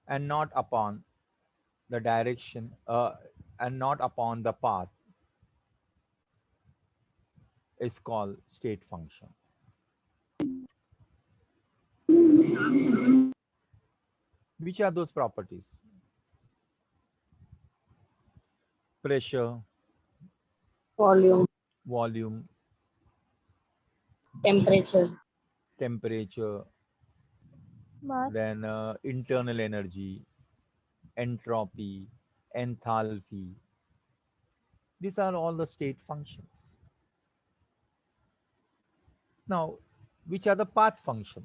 and not upon the direction and not upon the path is called state function. Which are those properties? Pressure, volume, volume, temperature, temperature, Mass. then internal energy, entropy, enthalpy. These are all the state functions. Now, which are the path function?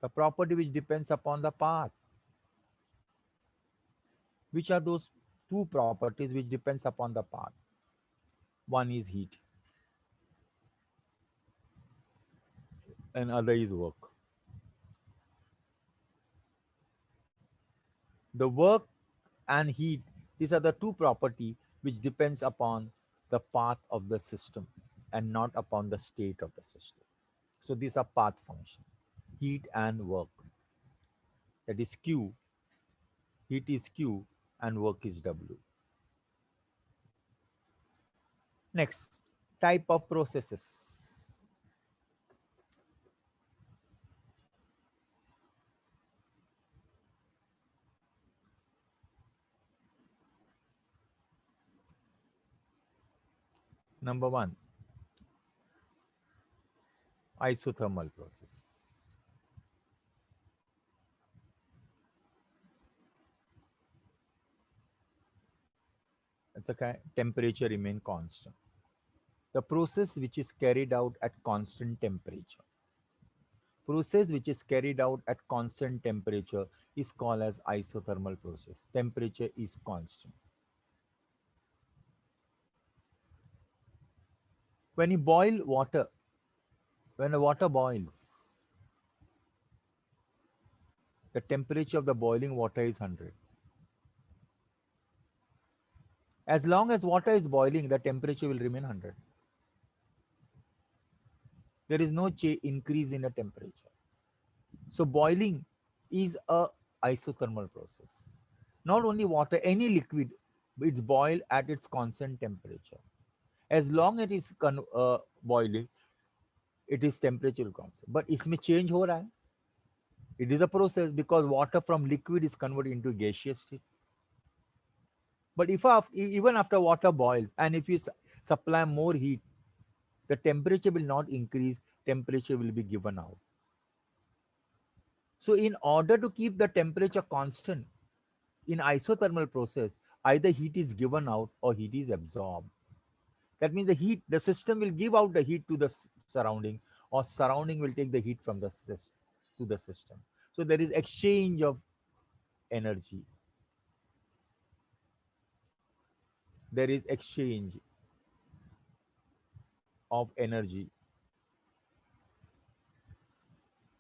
The property which depends upon the path. Which are those two properties which depends upon the path? One is heat and other is work. The work and heat, these are the two property which depends upon the path of the system and not upon the state of the system. So these are path function, heat and work. That is Q, heat is Q and work is W. Next, type of processes. Number one, isothermal process. It's a temperature remain constant. The process which is carried out at constant temperature. Process which is carried out at constant temperature is called as isothermal process. Temperature is constant. When you boil water, when the water boils, the temperature of the boiling water is 100. As long as water is boiling, the temperature will remain 100. There is no increase in the temperature. So boiling is a isothermal process. Not only water, any liquid, it's boiled at its constant temperature. As long as it is boiling, it is temperature constant. But इसमें change हो रहा है. It is a process because water from liquid is converted into gaseous state. But if even after water boils and if you supply more heat, the temperature will not increase, temperature will be given out. So in order to keep the temperature constant in isothermal process, either heat is given out or heat is absorbed. That means the system will give out the heat to the surrounding, or surrounding will take the heat from the to the system. So there is exchange of energy. There is exchange of energy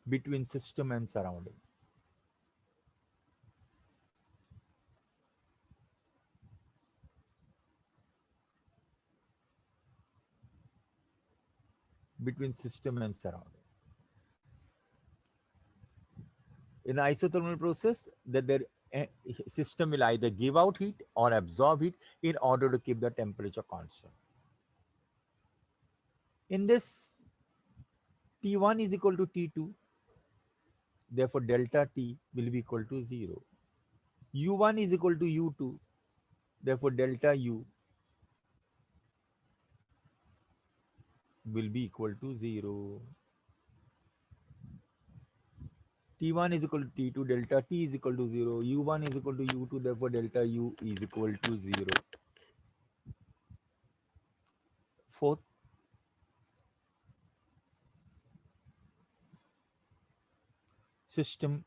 between system and surrounding. Between system and surrounding. In isothermal process, that their system will either give out heat or absorb heat in order to keep the temperature constant. In this, T1 is equal to T2, therefore delta T will be equal to 0. U1 is equal to U2, therefore delta U will be equal to 0. T1 is equal to T2, delta T is equal to 0. U1 is equal to U2, therefore delta U is equal to 0. Fourth, system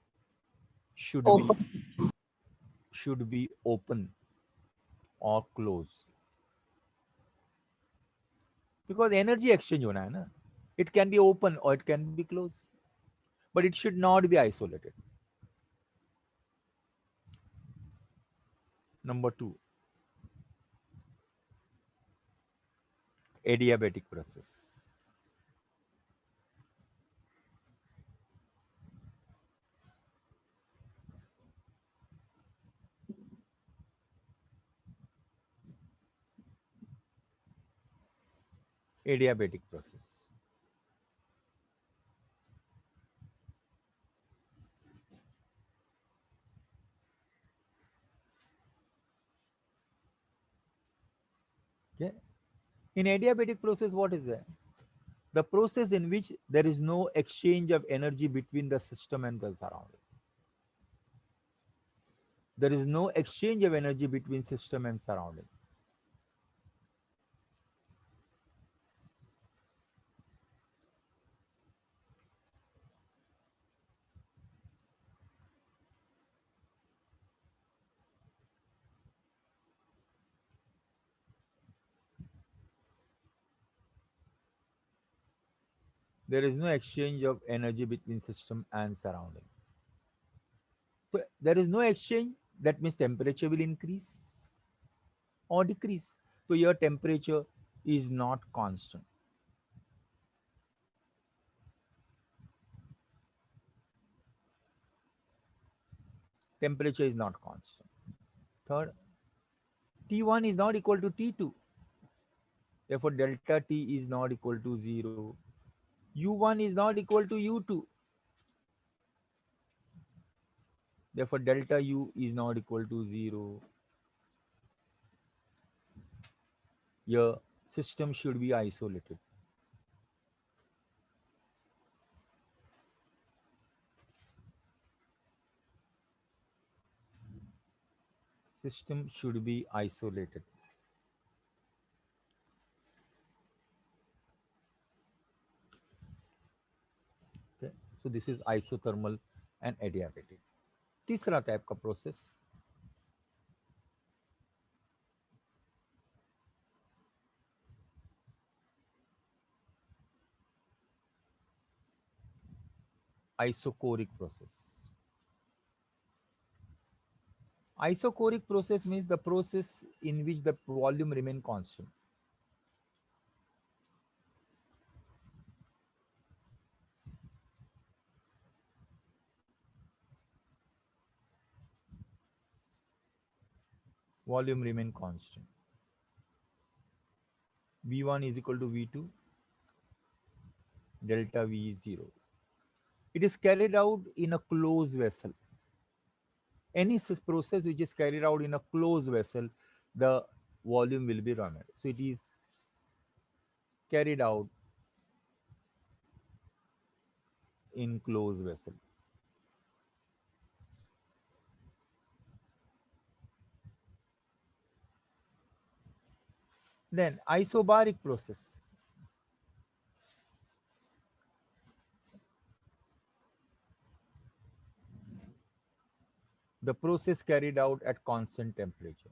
should be open, open or closed, because energy exchange होना है ना. It can be open or it can be closed, but it should not be isolated. Number two, adiabatic process. Adiabatic process. Okay. In adiabatic process, what is that? The process in which there is no exchange of energy between the system and the surrounding. There is no exchange of energy between system and surrounding. There is no exchange of energy between system and surrounding. So there is no exchange, that means temperature will increase or decrease. So your temperature is not constant. Temperature is not constant. Third, T1 is not equal to T2. Therefore, delta T is not equal to 0. U1 is not equal to U2. Therefore, delta U is not equal to 0. Your system should be isolated. System should be isolated. Okay. So this is isothermal and adiabatic. तीसरा type का process isochoric process. Isochoric process means the process in which the volume remain constant. Volume remain constant. V1 is equal to V2. Delta V is 0. It is carried out in a closed vessel. Any process which is carried out in a closed vessel, the volume will be Raman. So it is carried out in closed vessel. Then isobaric process. The process carried out at constant temperature.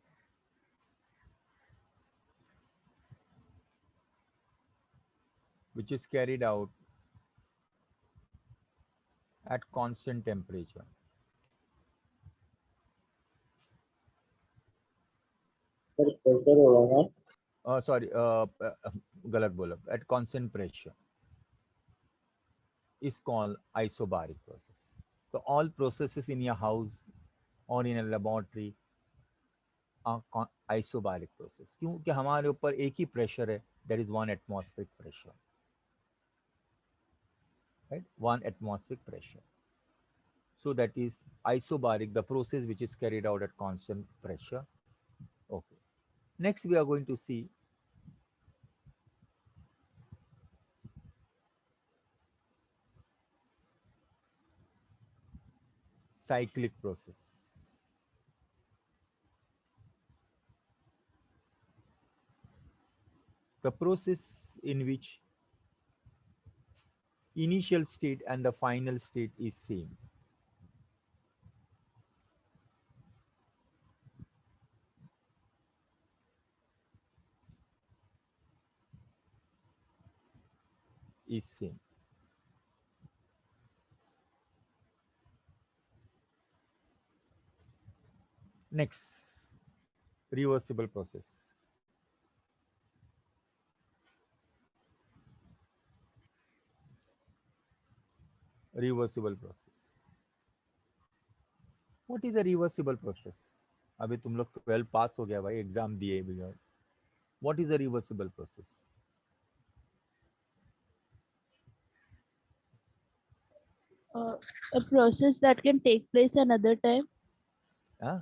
Which is carried out at constant temperature. Sorry, गलत बोला. At constant pressure is called isobaric process. So all processes in your house or in a laboratory are isobaric process. क्योंकि हमारे ऊपर एक ही pressure है, that is 1 atmospheric pressure. Right? 1 atmospheric pressure. So that is isobaric, the process which is carried out at constant pressure. Okay. Next, we are going to see cyclic process. The process in which initial state and the final state is same. Is same. Next, reversible process. Reversible process. What is a reversible process? अभी तुम लोग 12 पास हो गया भाई, exam दिए भी. What is a reversible process? A process that can take place another time. Huh?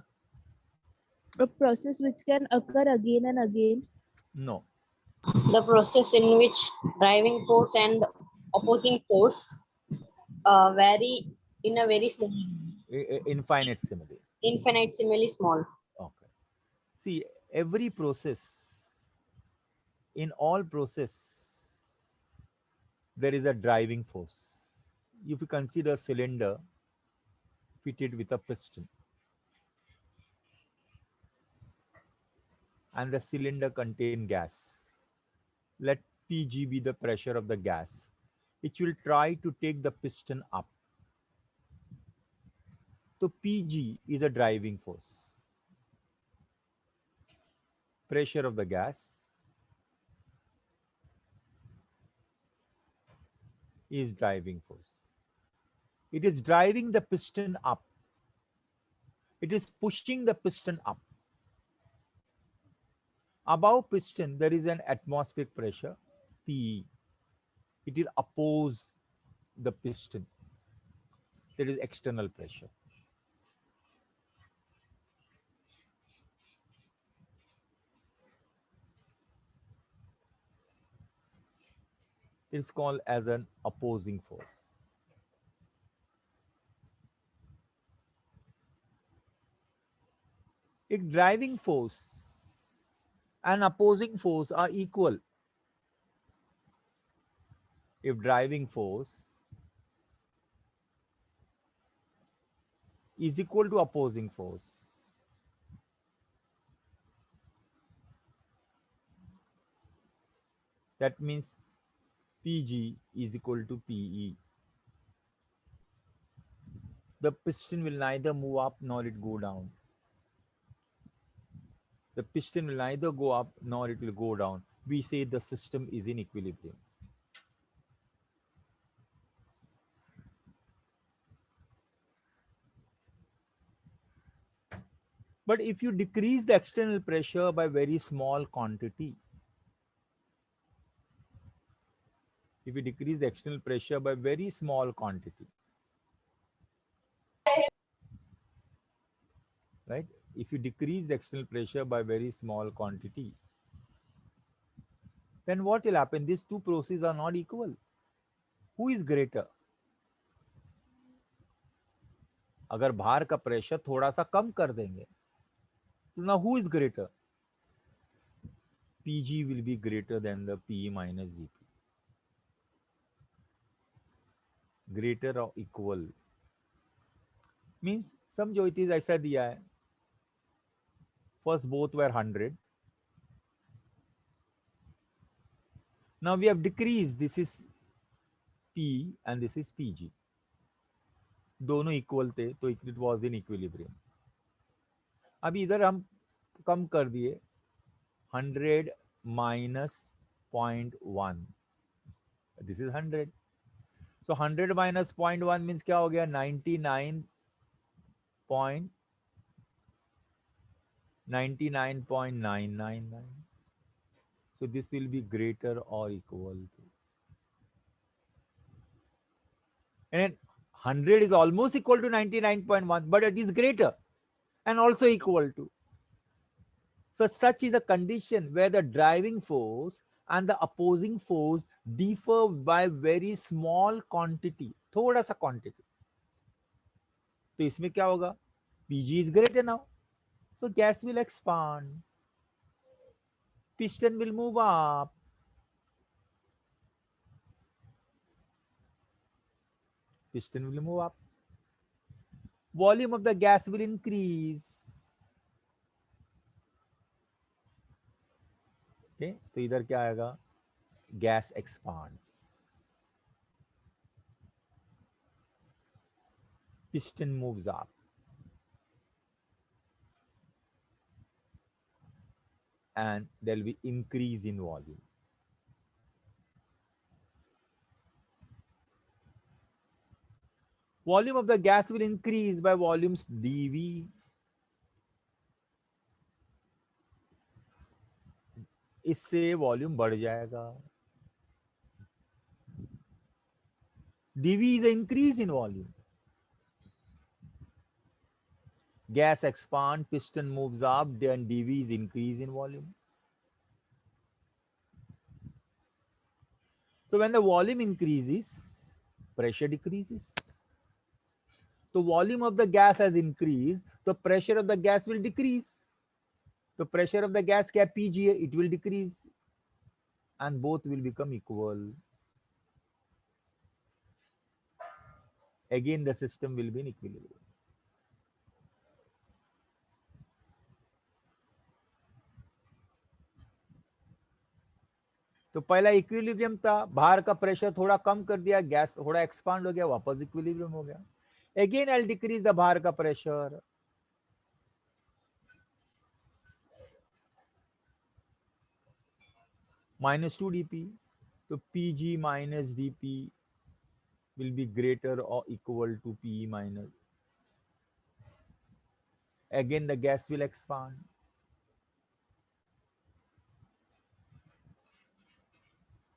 A process which can occur again and again. No. The process in which driving force and opposing force vary in a very small, Infinitesimally. infinitesimally small. Okay. See, every process, in all process, there is a driving force. If you consider a cylinder fitted with a piston, and the cylinder contain gas, let Pg be the pressure of the gas, it will try to take the piston up. So Pg is a driving force. Pressure of the gas is driving force. It is driving the piston up. It is pushing the piston up. Above piston, there is an atmospheric pressure, Pe. It will oppose the piston. There is external pressure. It's called as an opposing force. If driving force and opposing force are equal, if driving force is equal to opposing force, that means Pg is equal to Pe. The piston will neither move up nor it go down. The piston will neither go up nor it will go down. We say the system is in equilibrium. But if you decrease the external pressure by very small quantity, if you decrease the external pressure by very small quantity, right? If you decrease the external pressure by very small quantity, then what will happen? These two processes are not equal. Who is greater? अगर भार का pressure थोड़ा सा कम कर देंगे तो now who is greater? Pg will be greater than the P minus Gp. Greater or equal means समझो it is ऐसा दिया है. First both were 100. Now we have decreased. This is P and this is Pg. दोनों equal थे तो it was in equilibrium. अभी इधर हम कम कर दिए 100 minus 0.1. This is 100. So 100 minus 0.1 means क्या हो गया? 99.999. So this will be greater or equal to. And 100 is almost equal to 99.1, but it is greater and also equal to. So such is a condition where the driving force and the opposing force differ by very small quantity, थोड़ा सा quantity. तो इसमें क्या होगा? Pg is greater now, so gas will expand, piston will move up, piston will move up, volume of the gas will increase. Okay, तो इधर क्या आएगा? Gas expands, piston moves up, and there will be increase in volume. Volume of the gas will increase by volumes dV. इससे volume बढ़ जाएगा. dV is an increase in volume. Gas expand, piston moves up, then dV is increase in volume. So when the volume increases, pressure decreases. The volume of the gas has increased, the pressure of the gas will decrease. The pressure of the gas cap PGA, it will decrease, and both will become equal. Again, the system will be in equilibrium. तो पहला equilibrium था, बाहर का pressure थोड़ा कम कर दिया, gas थोड़ा expand हो गया, वापस इक्विलिब्रियम हो गया. Again I will decrease the बाहर का pressure. -2 dp. So Pg minus dp will be greater or equal to Pe minus. Again the gas will expand.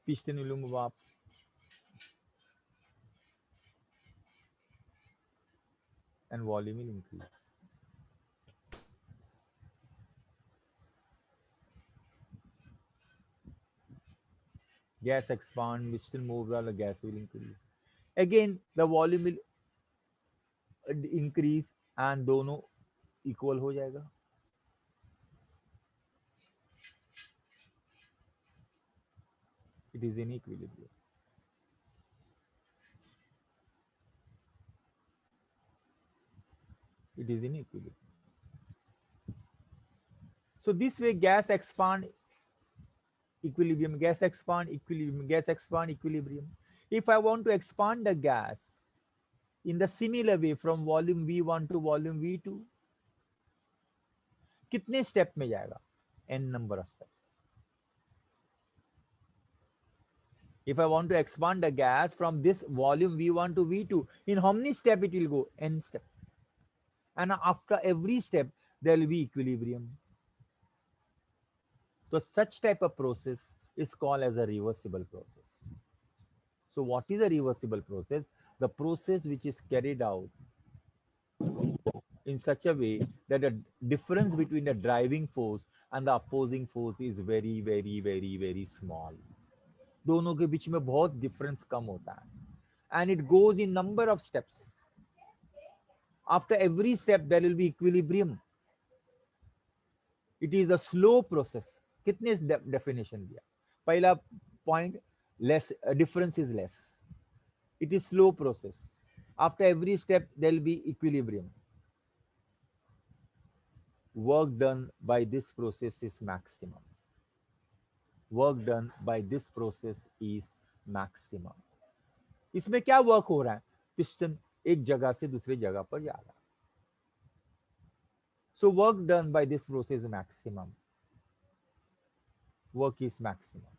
Piston will move up. And volume will increase. Gas expand, piston moves up, the gas will increase. Again the volume will increase and दोनों equal हो जाएगा. It is in equilibrium. It is in equilibrium. So this way gas expand, equilibrium, gas expand, equilibrium, gas expand, equilibrium. If I want to expand the gas in the similar way from volume V1 to volume V2, कितने step में जाएगा? N number of steps. If I want to expand the gas from this volume V1 to V2, in how many steps it will go? N step. And after every step, there will be equilibrium. So such type of process is called as a reversible process. So what is a reversible process? The process which is carried out in such a way that the difference between the driving force and the opposing force is very, very, very, very small. दोनों के बीच में बहुत difference कम होता है. And it goes in number of steps. After every step, there will be equilibrium. It is a slow process. कितने definition दिया? पहला point, less difference is less. It is slow process. After every step, there will be equilibrium. Work done by this process is maximum. Work done by this process is maximum. इसमें क्या work हो रहा है? Piston एक जगह से दूसरी जगह पर जा रहा है. So work done by this process is maximum. Work is maximum.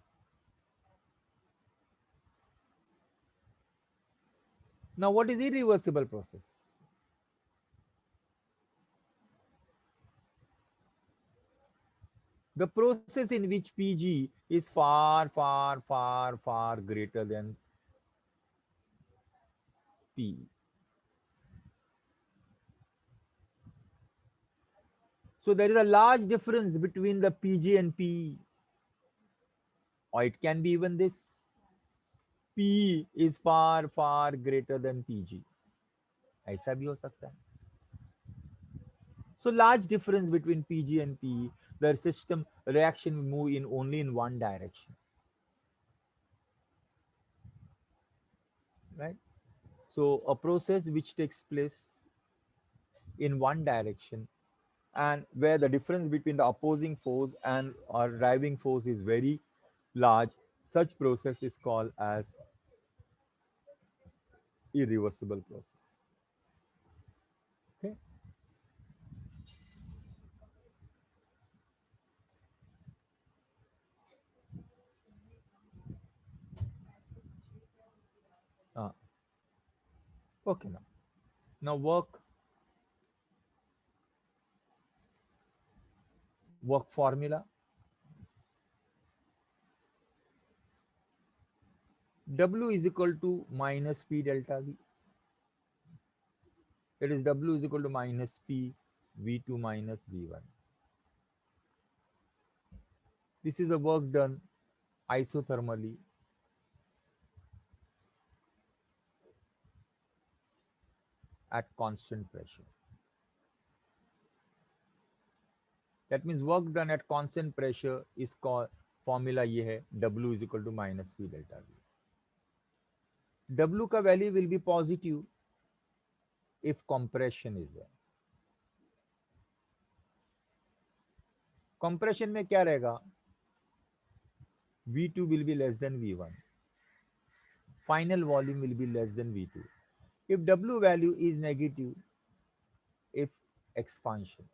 Now what is irreversible process? The process in which Pg is far, far, far, far greater than P. So there is a large difference between the Pg and P. Or it can be even this. P is far, far greater than Pg. ऐसा भी हो सकता है. So large difference between Pg and P, the system reaction will move in only in one direction. Right? So a process which takes place in one direction and where the difference between the opposing force and our driving force is very large, such process is called as irreversible process. Okay. Okay now work formula. W is equal to minus P delta V. That is W is equal to minus P V2 minus V1. This is the work done isothermally at constant pressure. That means work done at constant pressure is called, formula ये है, W is equal to minus P delta V. W का value will be positive if compression is there. Compression में क्या रहेगा? V2 will be less than V1. Final volume will be less than V2. If W value is negative, if expansion,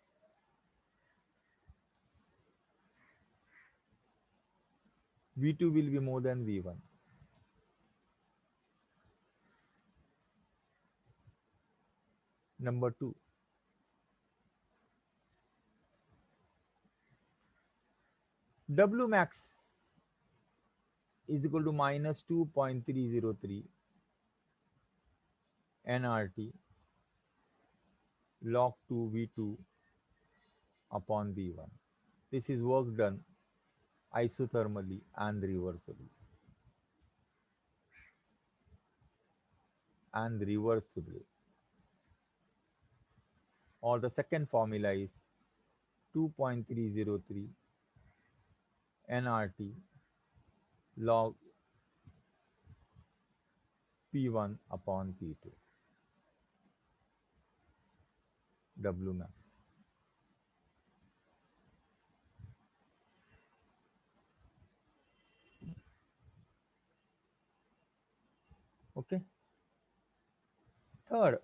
V2 will be more than V1. Number 2, W max is equal to minus 2.303 nRT log 2 V2 upon V1. This is work done isothermally and reversibly. Or the second formula is 2.303 nRT log P1 upon P2 W max. Okay. Third,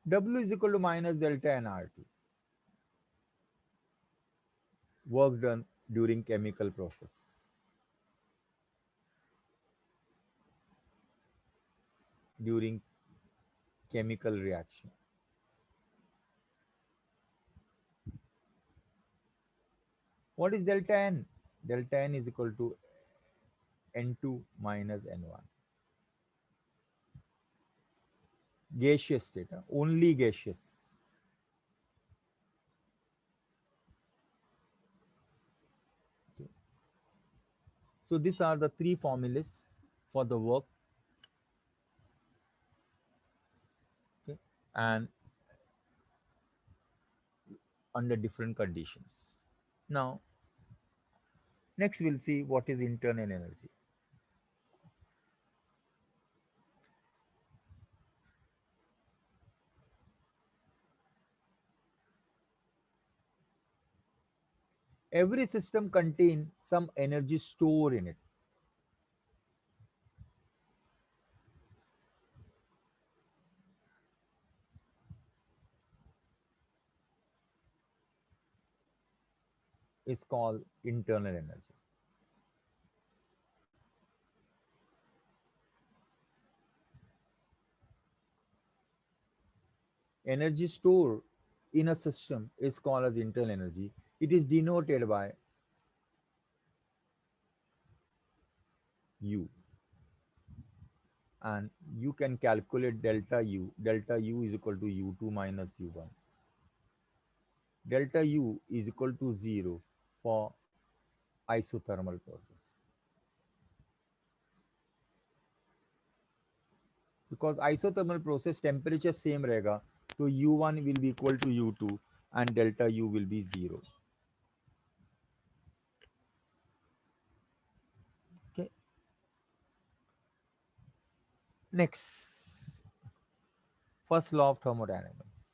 W is equal to minus delta nRT. Work done during chemical process. During chemical reaction. What is delta N? Delta N is equal to N2 minus N1. Gaseous state, only gaseous. Okay. So these are the three formulas for the work. Okay. And under different conditions. Now, next we'll see what is internal energy. Every system contains some energy store in it. It's called internal energy. Energy stored in a system is called as internal energy. It is denoted by U. And you can calculate delta U. Delta U is equal to U2 minus U1. Delta U is equal to 0 for isothermal process. Because isothermal process temperature same रहेगा, तो U1 will be equal to U2 and delta U will be 0. Okay. Next, first law of thermodynamics.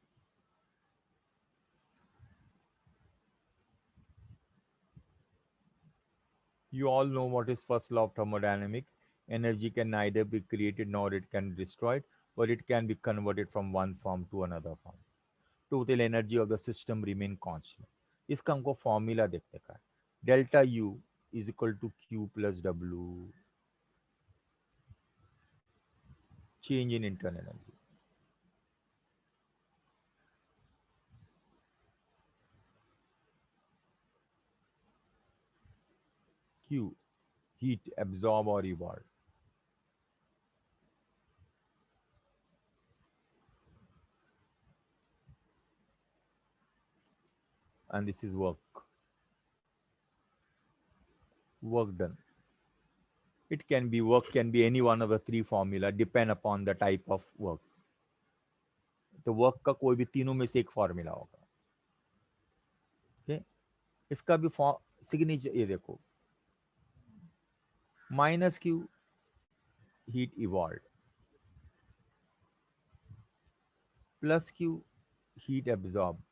You all know what is first law of thermodynamics. Energy can neither be created nor it can be destroyed, but it can be converted from one form to another form. Total energy of the system remain constant. इसका हमको formula देखने का है. Delta U is equal to Q plus W. Change in internal energy. Q. heat absorbed or evolved. And this is work done. It can be work can be any one of the three formula, depend upon the type of work. तो work का कोई भी तीनों में से एक formula होगा. Okay, इसका भी सिग्नेचर ये देखो, minus Q heat evolve, plus Q heat absorb,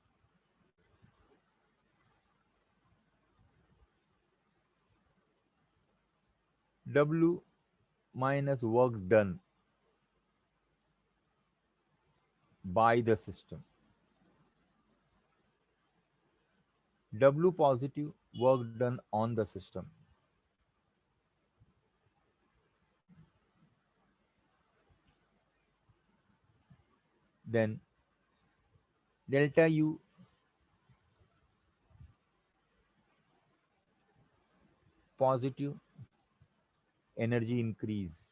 W minus work done by the system. W positive work done on the system. Then delta U positive energy increase.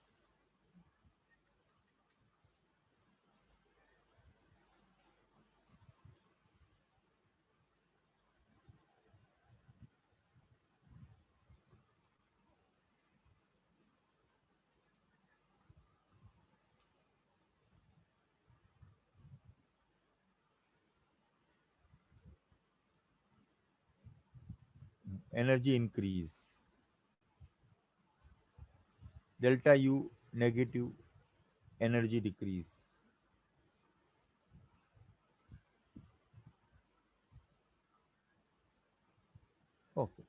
Energy increase. Delta U negative energy decrease. Okay.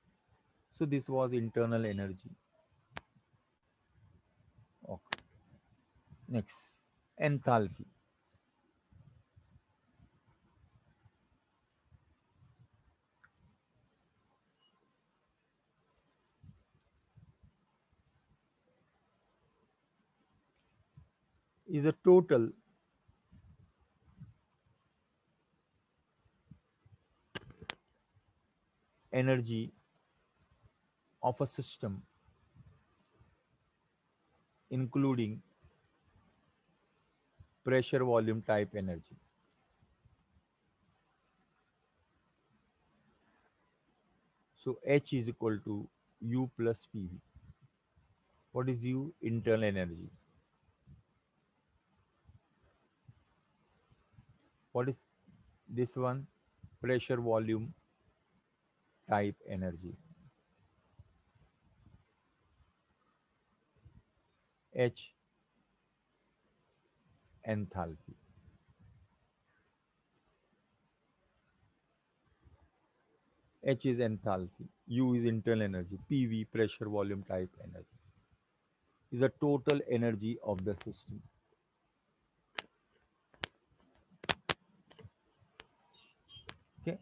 So this was internal energy. Okay. Next, enthalpy. Is a total energy of a system, including pressure volume type energy. So H is equal to U plus PV. What is U? Internal energy. What is this one? Pressure volume type energy. H, enthalpy. H is enthalpy. U is internal energy. PV, pressure volume type energy, is the total energy of the system. Okay.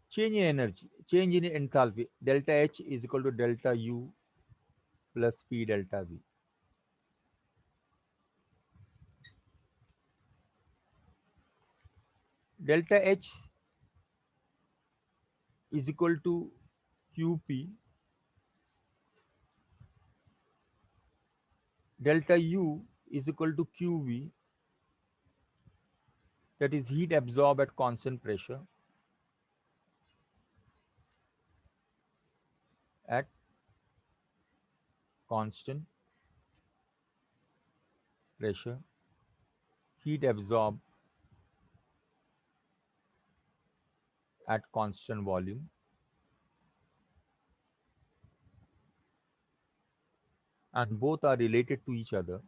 Change in energy, change in enthalpy. Delta H is equal to delta U plus P delta V. Delta H is equal to QP. Delta U is equal to QV, that is heat absorbed at constant pressure at constant pressure, heat absorbed at constant volume, and both are related to each other.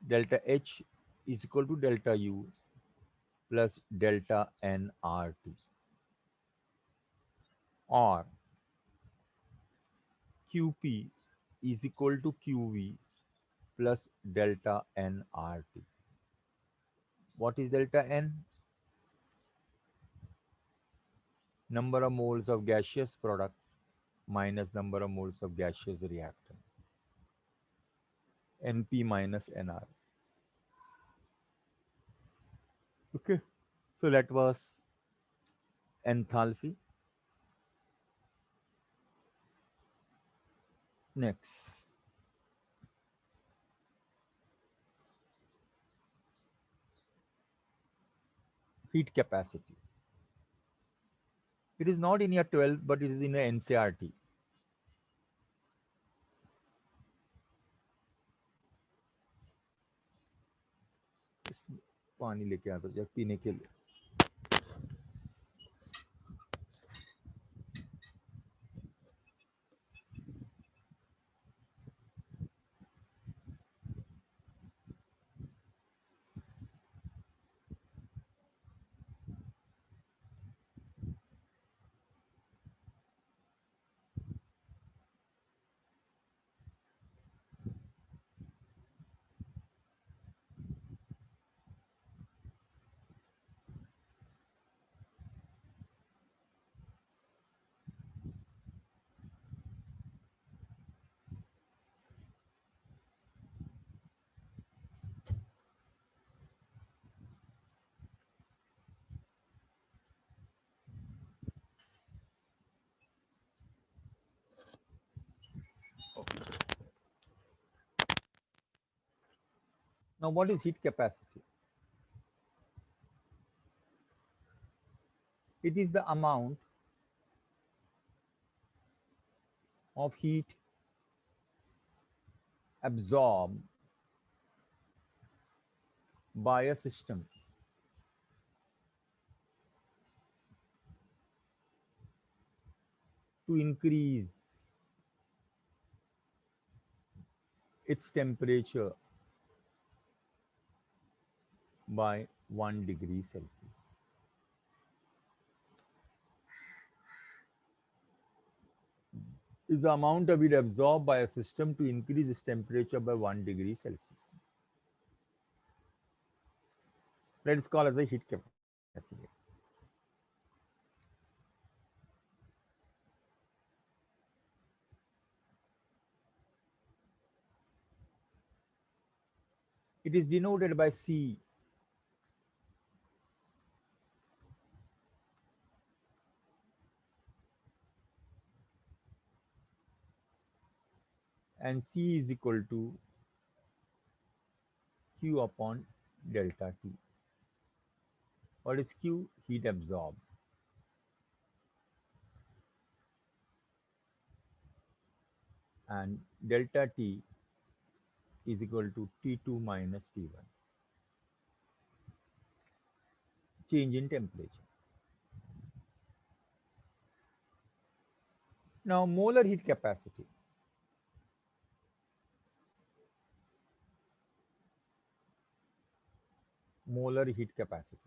Delta H is equal to delta U plus delta nRT, or QP is equal to QV plus delta nRT. What is delta N? number of moles of gaseous product minus number of moles of gaseous reactant, Np minus Nr. Okay, so that was enthalpy. Next, heat capacity. It is not in your 12th, but it is in the NCRT. पानी लेके आता जब पीने के लिए. Now, what is heat capacity? It is the amount of heat absorbed by a system to increase its temperature by 1 degree Celsius. Is the amount of heat absorbed by a system to increase its temperature by 1 degree Celsius. That is called as a heat capacity. It is denoted by C. And C is equal to Q upon delta T. What is Q? Heat absorbed. And delta T is equal to T2 minus T1. Change in temperature. Now, molar heat capacity. Molar heat capacity.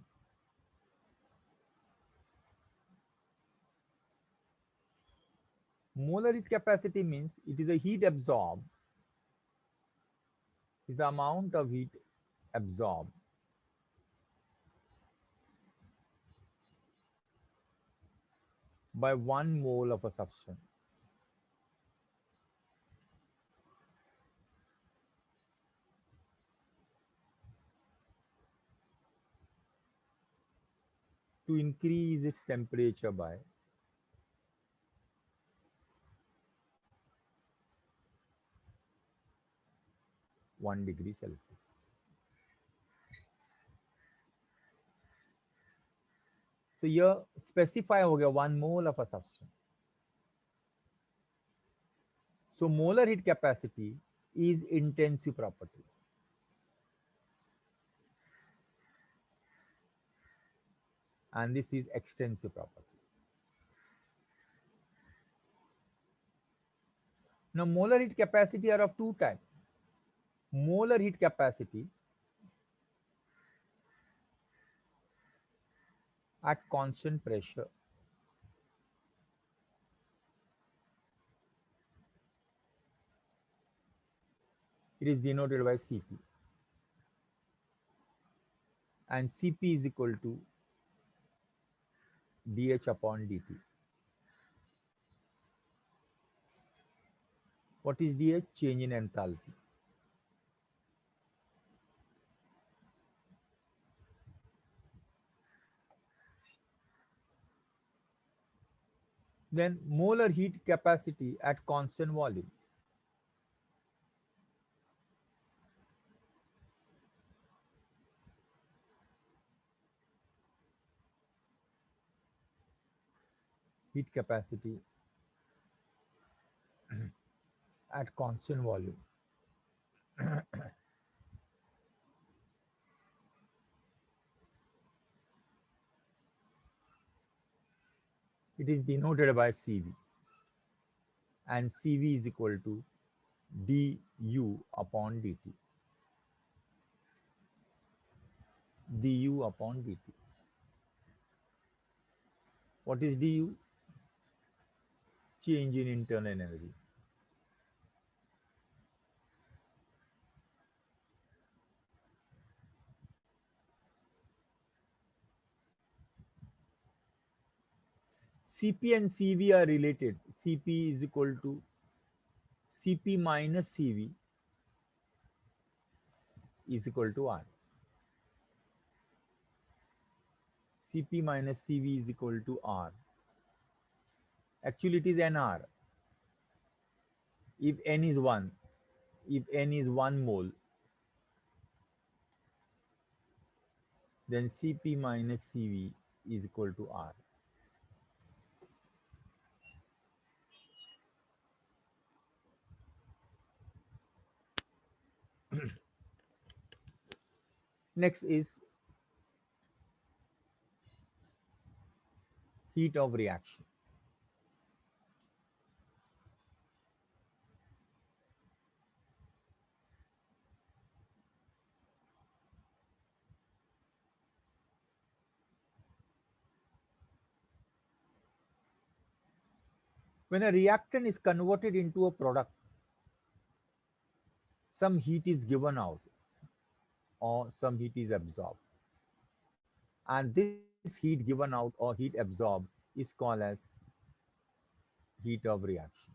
Molar heat capacity means it is a heat absorbed, is the amount of heat absorbed by 1 mole of a substance to increase its temperature by 1 degree Celsius. So here specify हो गया 1 mole of a substance. So molar heat capacity is intensive property. And this is extensive property. Now molar heat capacity are of two types. Molar heat capacity at constant pressure it is denoted by Cp, and Cp is equal to dH upon dt. What is dH? Change in enthalpy. Then molar heat capacity at constant volume. Heat capacity at constant volume. It is denoted by CV, and CV is equal to du upon dt. Du upon dt. What is du? Change in internal energy. Cp and Cv are related. Cp is equal to Cp minus Cv is equal to R. Cp minus Cv is equal to R. Actually, it is Nr. If N is 1, if N is 1 mole, then Cp minus Cv is equal to R. Next is heat of reaction. When a reactant is converted into a product, some heat is given out or some heat is absorbed. And this heat given out or heat absorbed is called as heat of reaction.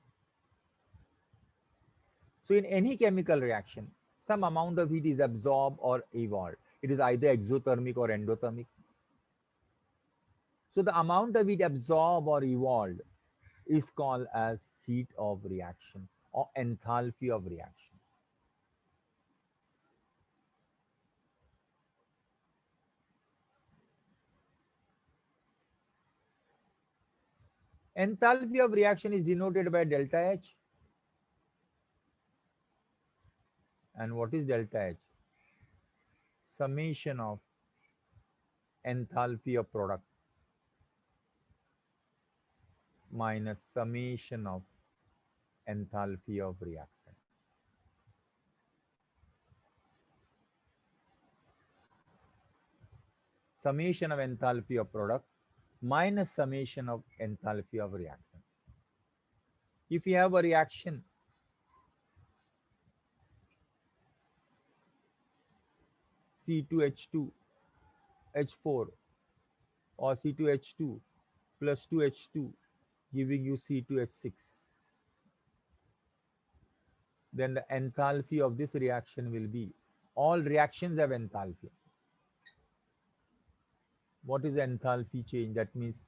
So in any chemical reaction, some amount of heat is absorbed or evolved. It is either exothermic or endothermic. So the amount of heat absorbed or evolved is called as heat of reaction or enthalpy of reaction. Enthalpy of reaction is denoted by delta H. And what is delta H? Summation of enthalpy of product minus summation of enthalpy of reactant. Summation of enthalpy of product minus summation of enthalpy of reactant. If you have a reaction C2H2 H4 or C2H2 plus 2H2 giving you C2H6, then the enthalpy of this reaction will be, all reactions have enthalpy. What is enthalpy change? That means,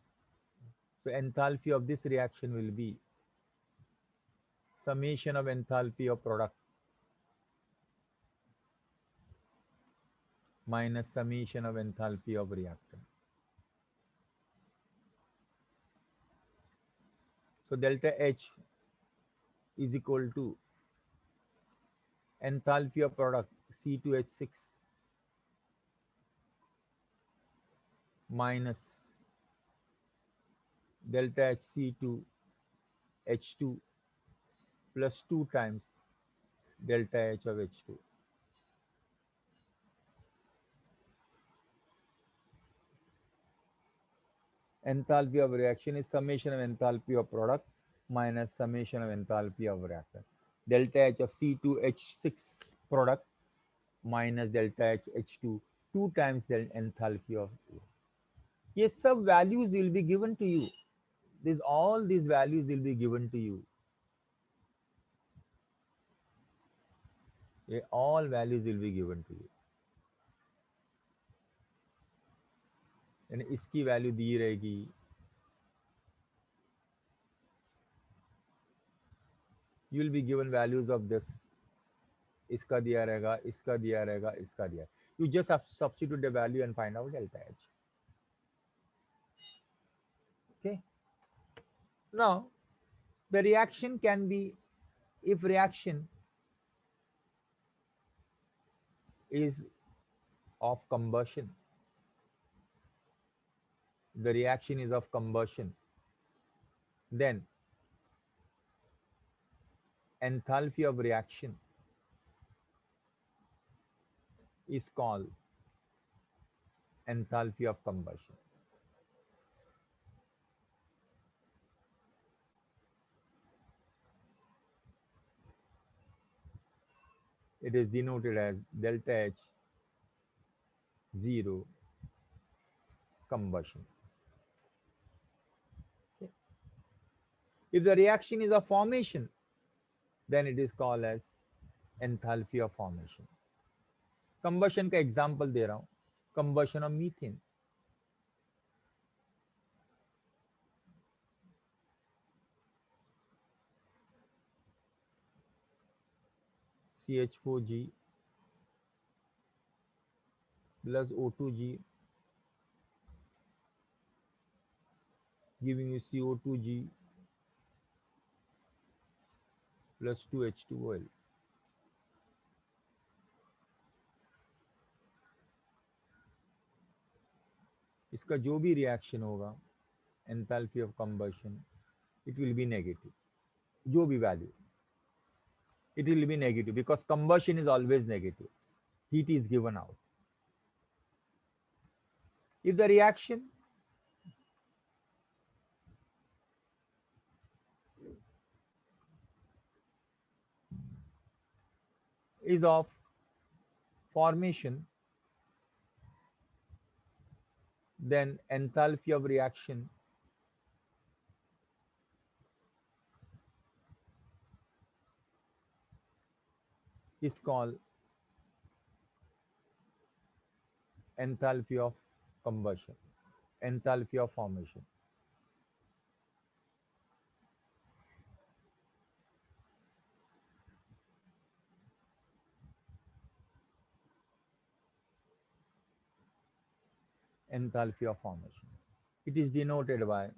so enthalpy of this reaction will be summation of enthalpy of product minus summation of enthalpy of reactant. So delta H is equal to enthalpy of product C2H6 minus delta HC2 H2 plus 2 times delta H of H2. Enthalpy of reaction is summation of enthalpy of product minus summation of enthalpy of reactant. Delta H of C2H6 product minus delta H H2, 2 times the enthalpy of A. ये सब values will be given to you. All these values will be given to you. All values will be given to you. यानी इसकी value दी रहेगी, you will be given values of this. इसका दिया रहेगा, इसका दिया रहेगा, इसका दिया. You just have to substitute the value and find out delta H. Okay. Now, the reaction can be, if reaction is of combustion, the reaction is of combustion, then enthalpy of reaction is called enthalpy of combustion. It is denoted as delta H 0 combustion. Okay. If the reaction is of formation, then it is called as enthalpy of formation. Combustion का example दे रहा हूँ, combustion of methane. CH4G plus O2G giving you CO2G plus 2H2OL. इसका जो भी reaction होगा, enthalpy of combustion, it will be negative. जो भी value, it will be negative because combustion is always negative. Heat is given out. If the reaction is of formation, then enthalpy of reaction is called enthalpy of combustion, enthalpy of formation. Enthalpy of formation. It is denoted by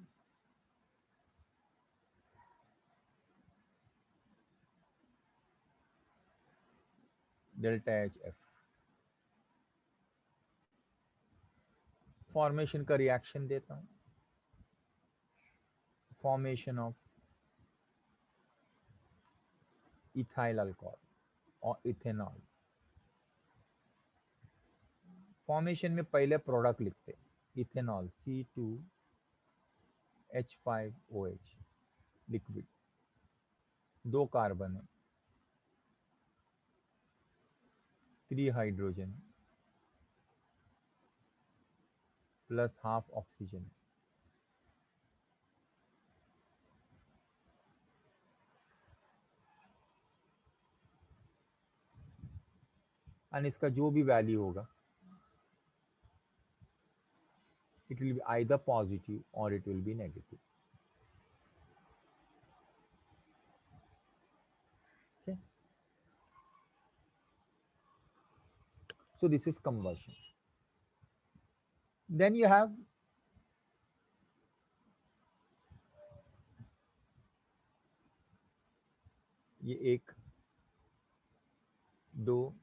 delta HF. Formation का reaction देता हूं, formation of ethyl alcohol और ethanol. Formation में पहले product लिखते, ethanol C2H5OH liquid, 2 carbon है, 3 hydrogen plus half oxygen. और इसका जो भी वैल्यू होगा, it will be either positive or it will be negative. Okay. So this is combustion. Then you have ये 1 2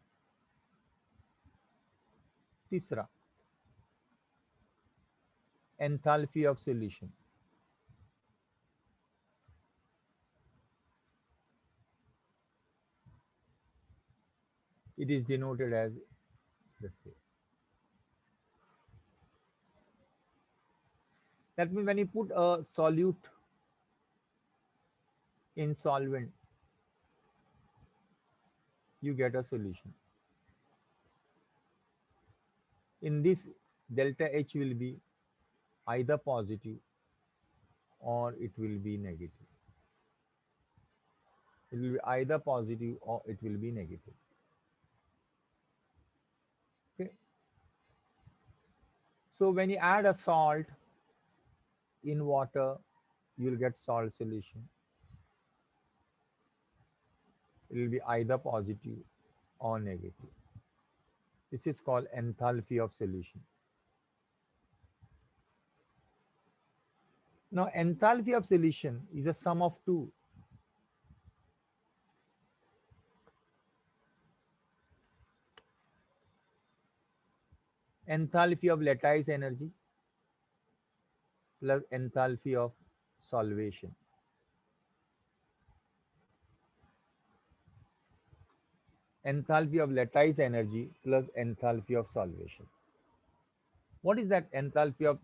तीसरा enthalpy of solution. It is denoted as this way. That means when you put a solute in solvent, you get a solution. In this, delta H will be either positive or it will be negative. It will be either positive or it will be negative. Okay. So when you add a salt in water, you'll get salt solution. It will be either positive or negative. This is called enthalpy of solution. Now, enthalpy of solution is a sum of two. Enthalpy of lattice energy plus enthalpy of solvation. Enthalpy of lattice energy plus enthalpy of solvation. What is that enthalpy of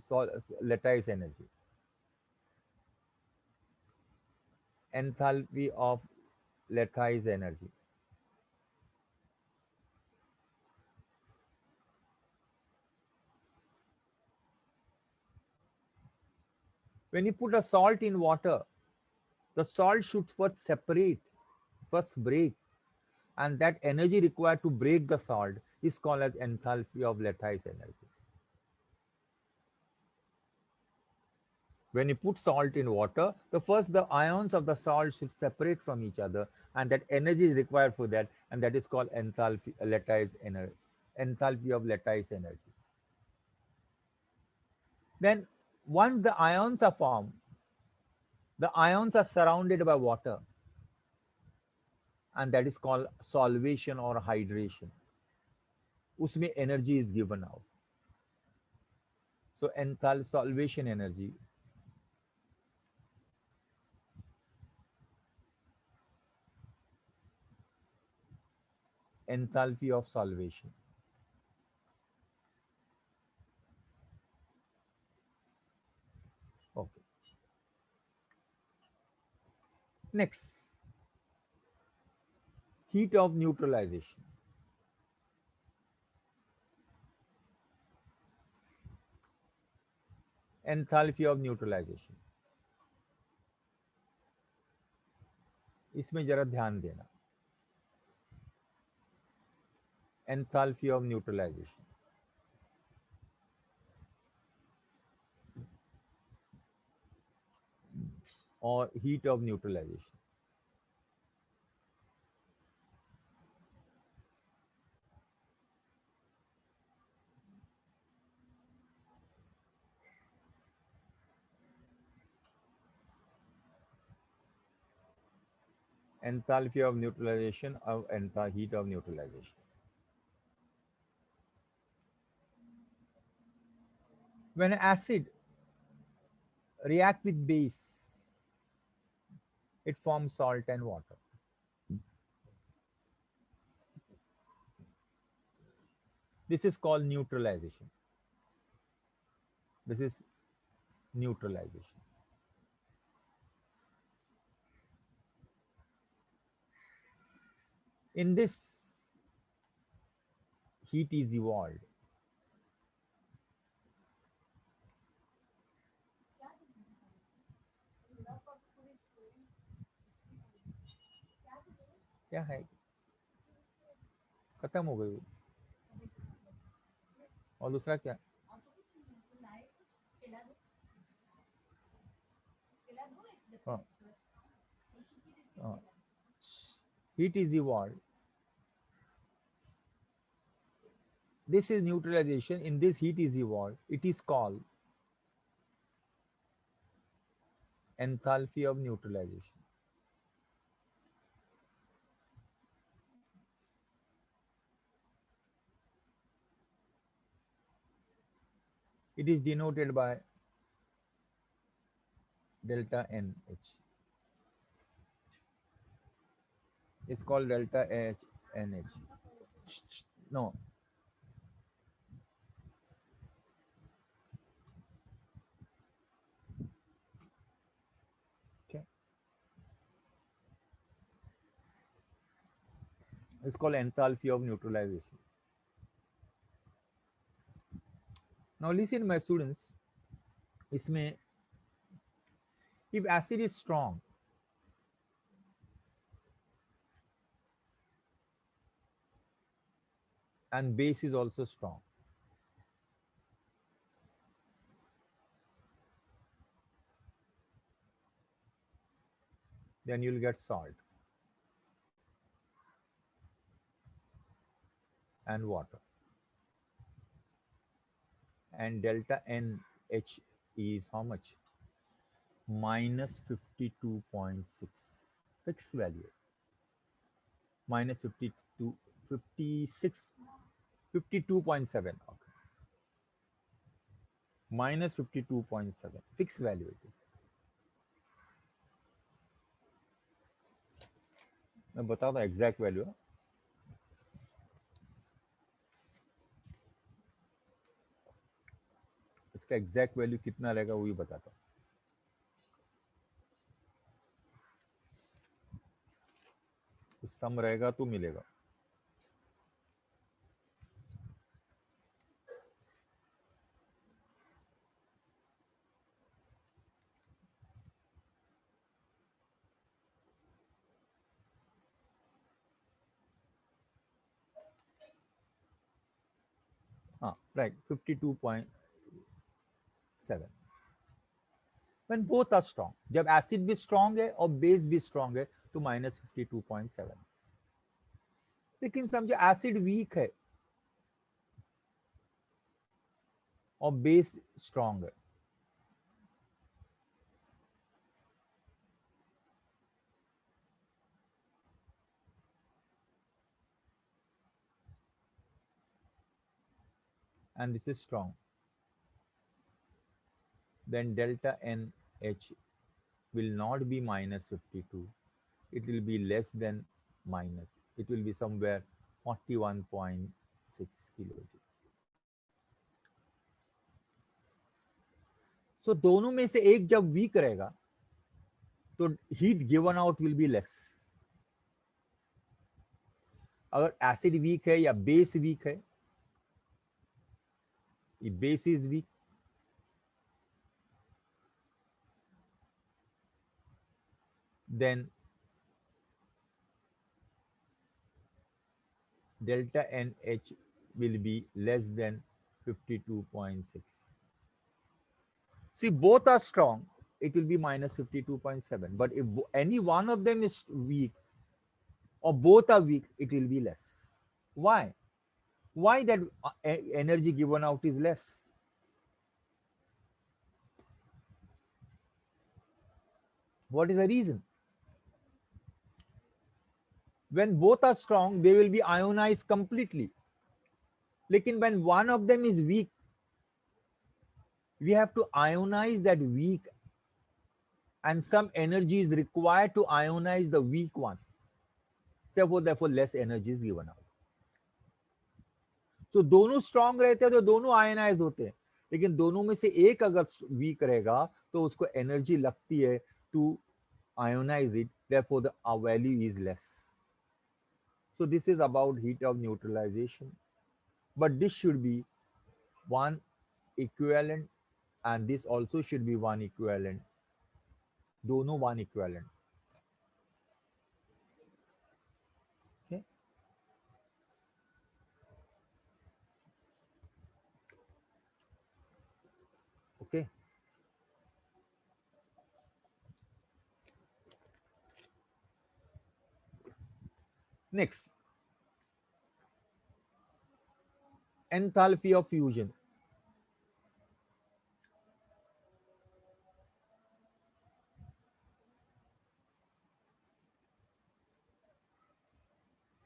lattice energy? Enthalpy of lattice energy. When you put a salt in water, the salt should first separate, first break, and that energy required to break the salt is called as enthalpy of lattice energy. When you put salt in water, the ions of the salt should separate from each other, and that energy is required for that, and that is called enthalpy lattice energy, enthalpy of lattice energy. Then once the ions are formed, the ions are surrounded by water, and that is called solvation or hydration. Usme energy is given out. So enthal solvation energy, enthalpy of solvation. Okay. Next, heat of neutralization. Enthalpy of neutralization. इसमें जरा ध्यान देना. Enthalpy of neutralization. Or heat of neutralization. Enthalpy of neutralization of heat of neutralization. When an acid react with base, it forms salt and water. This is called neutralization. This is neutralization. In this, heat is evolved. क्या है, खत्म हो गई. और दूसरा क्या? हाँ, हाँ. Heat is evolved. This is neutralization. In this, heat is evolved. It is called enthalpy of neutralization. It is denoted by delta NH. It's called delta H NH. No. Okay. It's called enthalpy of neutralization. Now listen, my students. इसमें if acid is strong, and base is also strong, then you'll get salt and water, and delta NH is how much? Minus 52.6, fixed value, minus 52, 56, 52.7, okay. Minus 52.7, fixed value it is. मैं बता दूं exact value, इसका exact value कितना रहेगा वो भी बताता हूँ. तो सम रहेगा तो मिलेगा. हाँ right, 52.7. when both are strong, जब एसिड भी स्ट्रांग है और बेस भी स्ट्रांग है तो माइनस 52.7. लेकिन समझो एसिड वीक है और बेस स्ट्रांग है, and this is strong, then delta NH will not be minus 52, it will be less than minus, it will be somewhere 41.6 kilojoules. So दोनों में से एक जब वीक रहेगा तो heat given out will be less. अगर acid weak है या बेस वीक है, base is weak, then delta NH will be less than 52.6. See, both are strong, it will be minus 52.7. But if any one of them is weak or both are weak, it will be less. Why? Why that energy given out is less? What is the reason? When both are strong, they will be ionized completely. Lekin when one of them is weak, we have to ionize that weak, and some energy is required to ionize the weak one. Therefore less energy is given out. So दोनों strong रहते हैं तो दोनों ionise होते हैं, लेकिन दोनों में से एक अगर वीक रहेगा तो उसको एनर्जी लगती है to ionize it, therefore the value is less. So this is about heat of neutralization, but this should be one equivalent and this also should be one equivalent, दोनों one equivalent. Okay, okay. Next, enthalpy of fusion.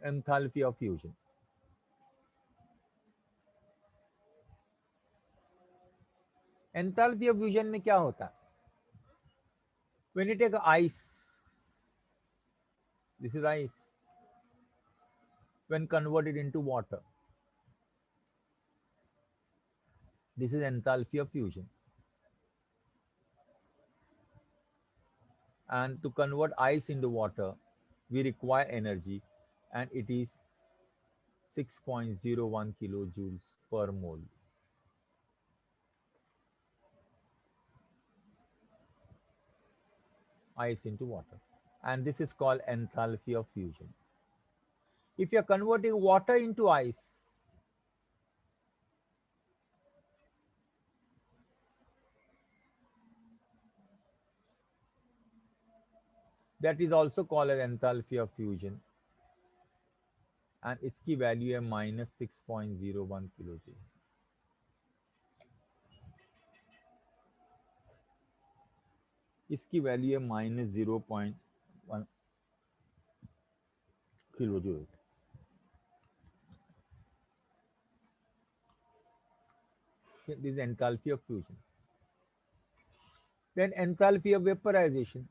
Enthalpy of fusion. Enthalpy of fusion में क्या होता है? When you take ice, this is ice, when converted into water, this is enthalpy of fusion. And to convert ice into water, we require energy, and it is 6.01 kilojoules per mole. ice into water. And this is called enthalpy of fusion. If you are converting water into ice, that is also called as enthalpy of fusion, and इसकी value है -6.01 kilojoule. इसकी value है -0.1 kilojoule. This is enthalpy of fusion. Then enthalpy of vaporization.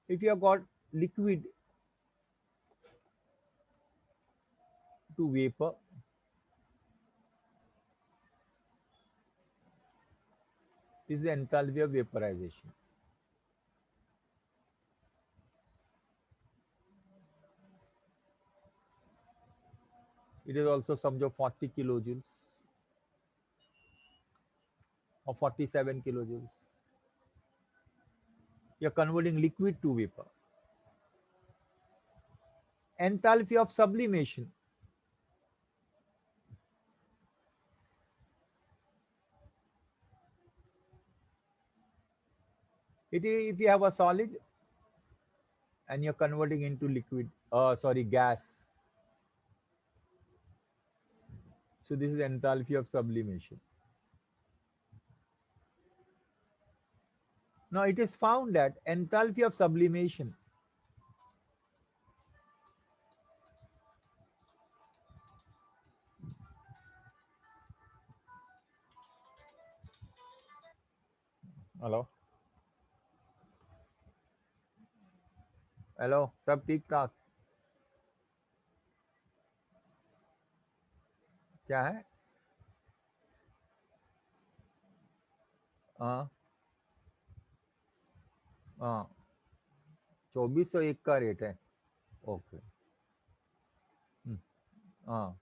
If you have got liquid to vapor, this is enthalpy of vaporization. It is also समझो 40 kilojoules or 47 kilojoules. You are converting liquid to vapor. Enthalpy of sublimation. It is if you have a solid and you're converting into liquid, gas. So this is enthalpy of sublimation. Now it is found that enthalpy of sublimation hello hello सब ठीक ठाक क्या है हाँ हाँ 2401 का rate है okay हाँ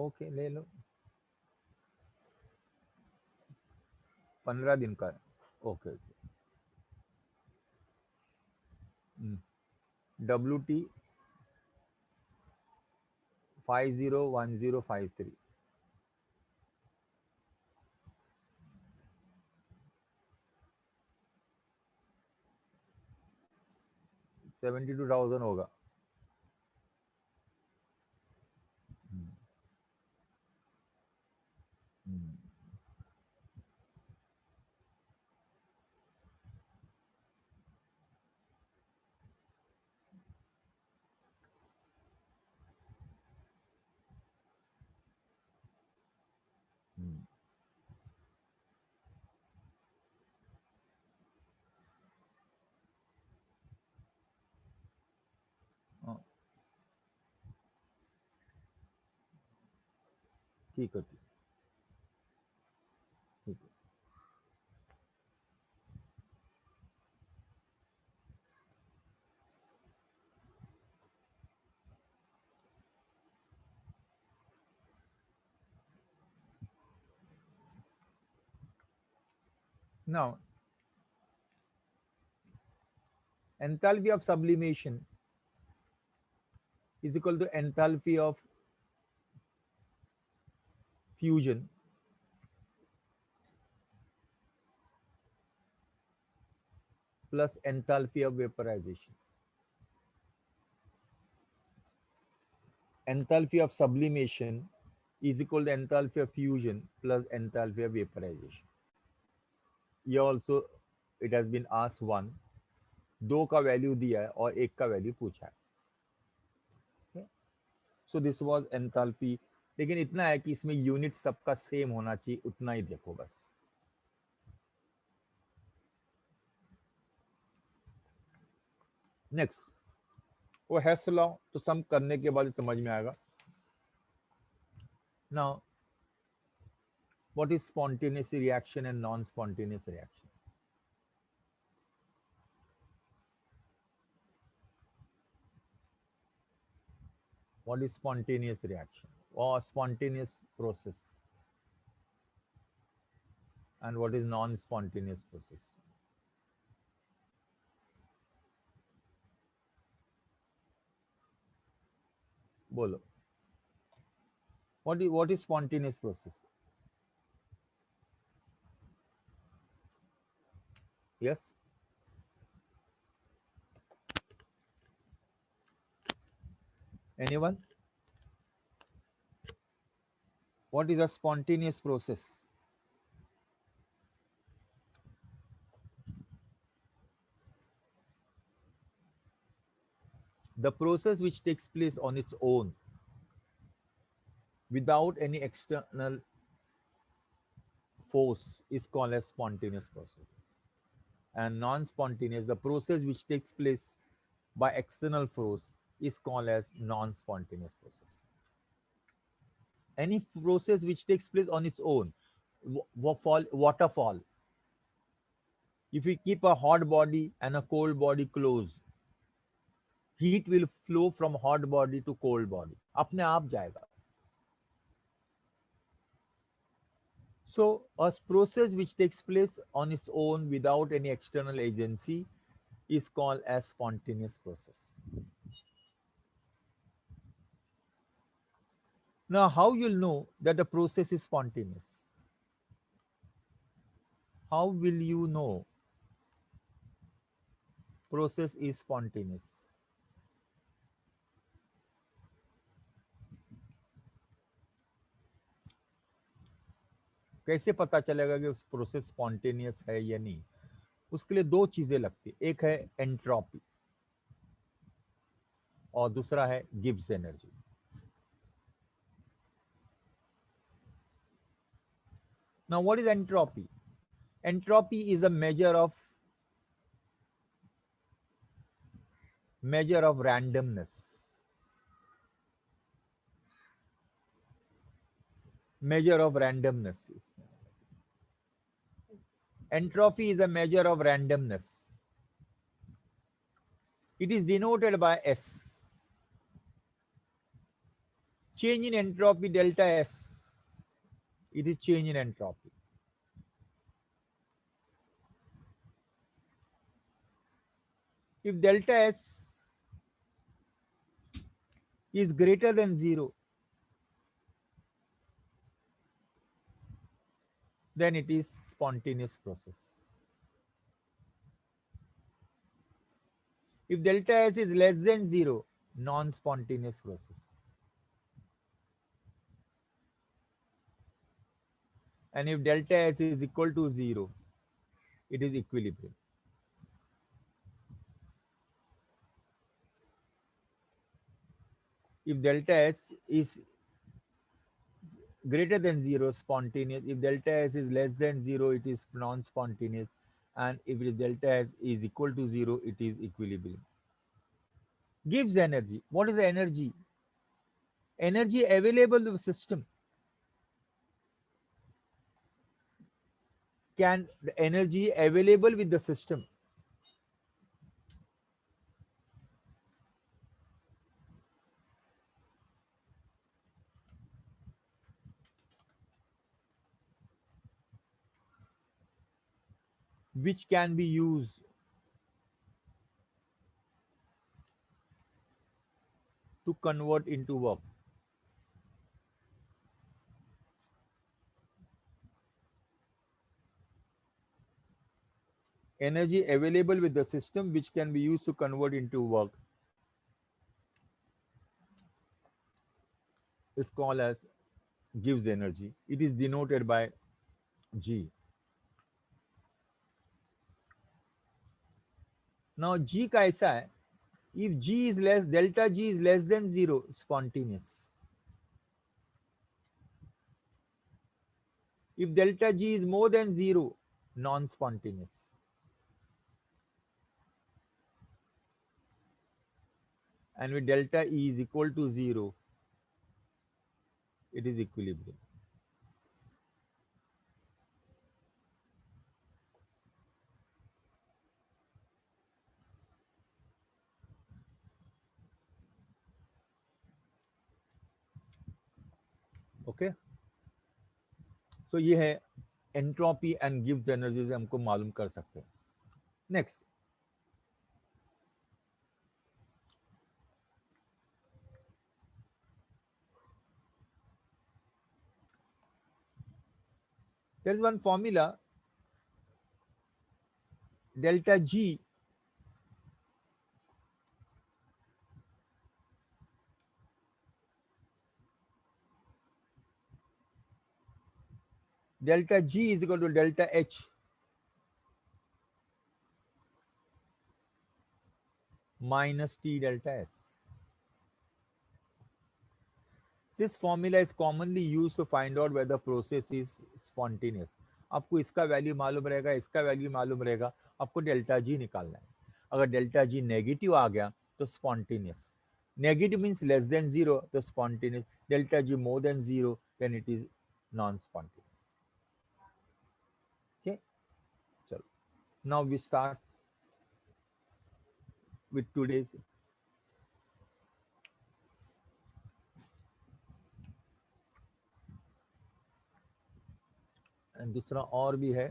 ओके ले लो 15 दिन का ओके WT 501053 72,000 होगा ठीक है ठीक है now enthalpy of sublimation is equal to enthalpy of fusion plus enthalpy of vaporization. Enthalpy of sublimation is equal to enthalpy of fusion plus enthalpy of vaporization. Here also it has been asked one, दो का value दिया है और एक का value पूछा है. So this was enthalpy, लेकिन इतना है कि इसमें यूनिट सबका सेम होना चाहिए, उतना ही देखो बस. नेक्स्ट वो हेस लॉ, तो सम करने के बाद समझ में आएगा. Now what is spontaneous reaction and non spontaneous reaction. What is spontaneous reaction or spontaneous process, and what is non-spontaneous process? Bolo. What is spontaneous process? Yes. Anyone? What is a spontaneous process? The process which takes place on its own without any external force is called as spontaneous process. And non-spontaneous, the process which takes place by external force, is called as non-spontaneous process. Any process which takes place on its own, waterfall. If we keep a hot body and a cold body close, heat will flow from hot body to cold body. अपने आप जाएगा. So a process which takes place on its own without any external agency is called as spontaneous process. Now, how you'll know that the process is spontaneous? How will you know process is spontaneous? कैसे पता चलेगा कि उस process spontaneous है या नहीं? उसके लिए दो चीजें लगती है, एक है एंट्रोपी और दूसरा है Gibbs energy. Now, what is entropy? Entropy is a measure of randomness. Measure of randomness. Entropy is a measure of randomness. It is denoted by S. Change in entropy delta S. It is change in entropy. If delta S is greater than 0, then it is spontaneous process. If delta S is less than 0, non-spontaneous process. And if delta S is equal to 0, it is equilibrium. If delta S is greater than 0, spontaneous. If delta S is less than 0, it is non-spontaneous. And if delta S is equal to 0, it is equilibrium. Gives energy. What is the energy? Energy available to the system. Can the energy available with the system? Which can be used to convert into work. Energy available with the system which can be used to convert into work is called as gives energy. It is denoted by G. Now G का ऐसा है, if G is less, delta G is less than 0, spontaneous. If delta G is more than 0, non-spontaneous. And with delta E is equal to 0, it is equilibrium. Okay, सो ये है entropy and gives energy से हमको मालूम कर सकते हैं. Next, there is one formula, delta G is equal to delta H minus T delta S. This formula is commonly used to find out whether process is spontaneous. आपको इसका value मालूम रहेगा, इसका वैल्यू मालूम रहेगा, आपको डेल्टा जी निकालना है. अगर डेल्टा जी नेगेटिव आ गया तो spontaneous. Negative means less than zero तो spontaneous. Delta G more than zero then it is non spontaneous. Okay, चलो, now we start with today's. दूसरा और भी है.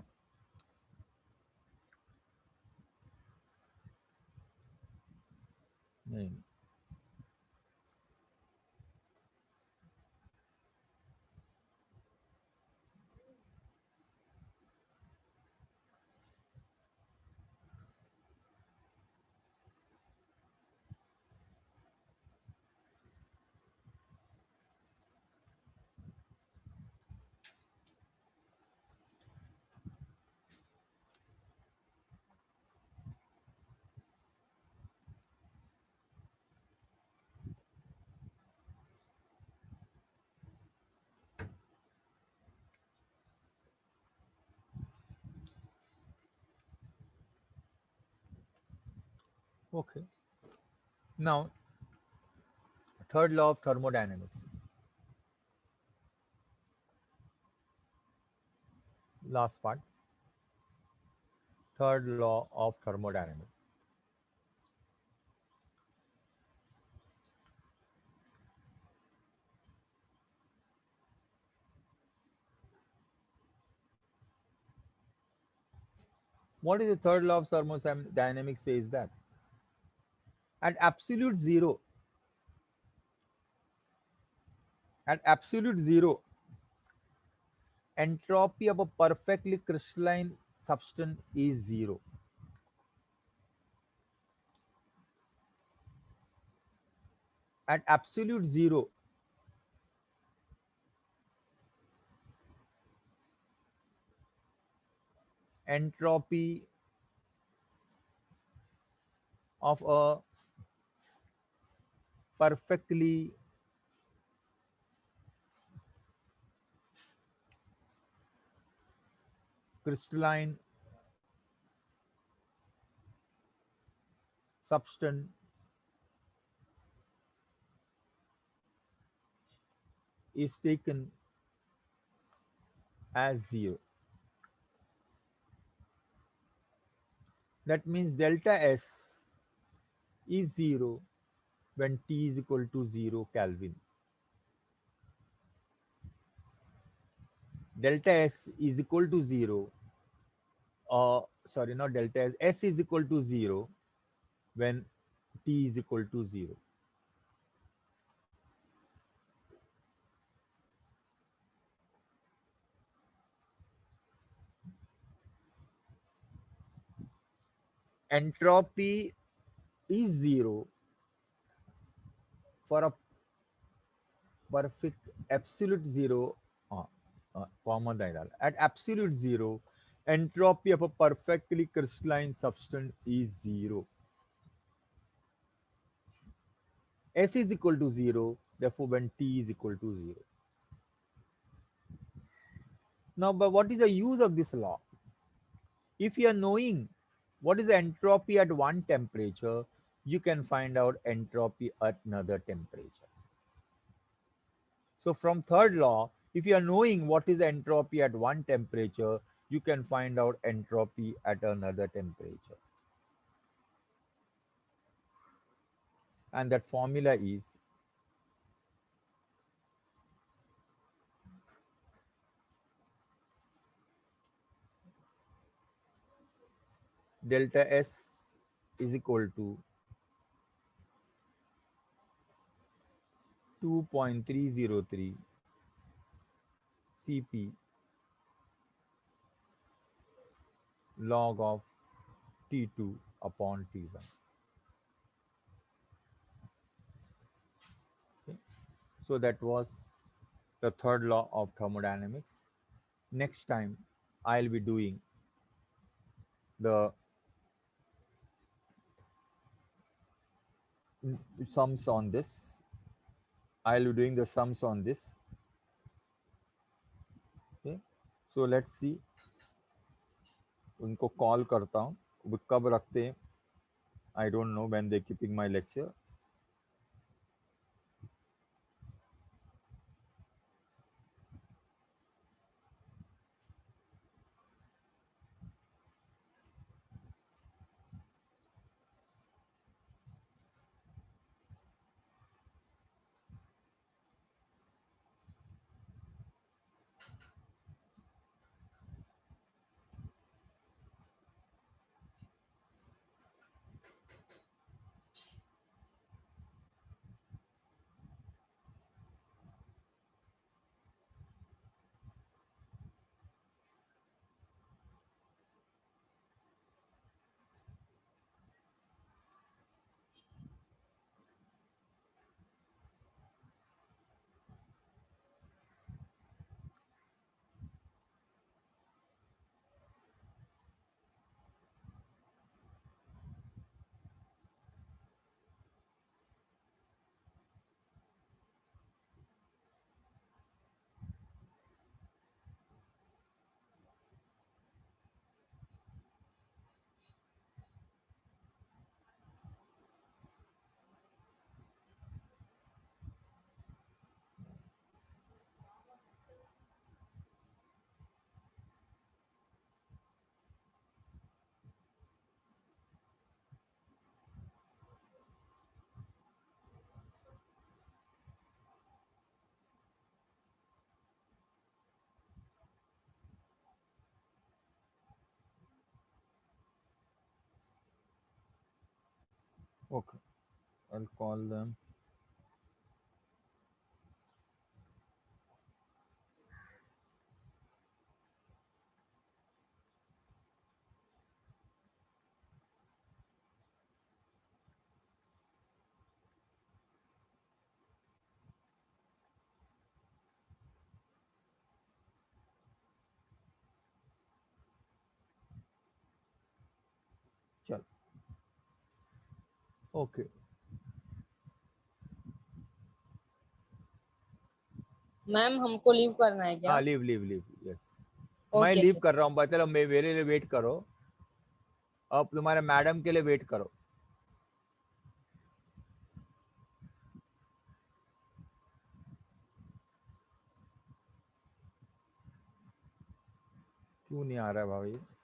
नहीं, okay. Now, third law of thermodynamics. Last part. Third law of thermodynamics. What is the third law of thermodynamics says that at absolute zero, at absolute zero, entropy of a perfectly crystalline substance is zero. At absolute zero, entropy of a perfectly crystalline substance is taken as zero. That means delta S is zero when T is equal to 0 Kelvin. Delta S is equal to 0, sorry, not delta S, S is equal to 0 when T is equal to 0. Entropy is 0 for a perfect absolute 0, common at absolute 0, entropy of a perfectly crystalline substance is 0. S is equal to 0, therefore when T is equal to 0. Now, but what is the use of this law? If you are knowing what is the entropy at one temperature, you can find out entropy at another temperature. So from third law, if you are knowing what is the entropy at one temperature, you can find out entropy at another temperature. And that formula is delta S is equal to 2.303 Cp log of T2 upon T1. Okay. So that was the third law of thermodynamics. Next time I'll be doing the sums on this. I'll be doing the sums on this. Okay. So let's see. उनको call करता हूँ, वो कब रखते हैं, I don't know when they keeping my lecture. Okay, I'll call them. चल. Okay. Ma'am हमको leave करना है क्या? हाँ, लीव लीव लीव, यस. मैं ओके लीव सर. कर रहा हूँ, चलो मेरे लिए वेट करो. अब तुम्हारे मैडम के लिए वेट करो. क्यों नहीं आ रहा है भाई?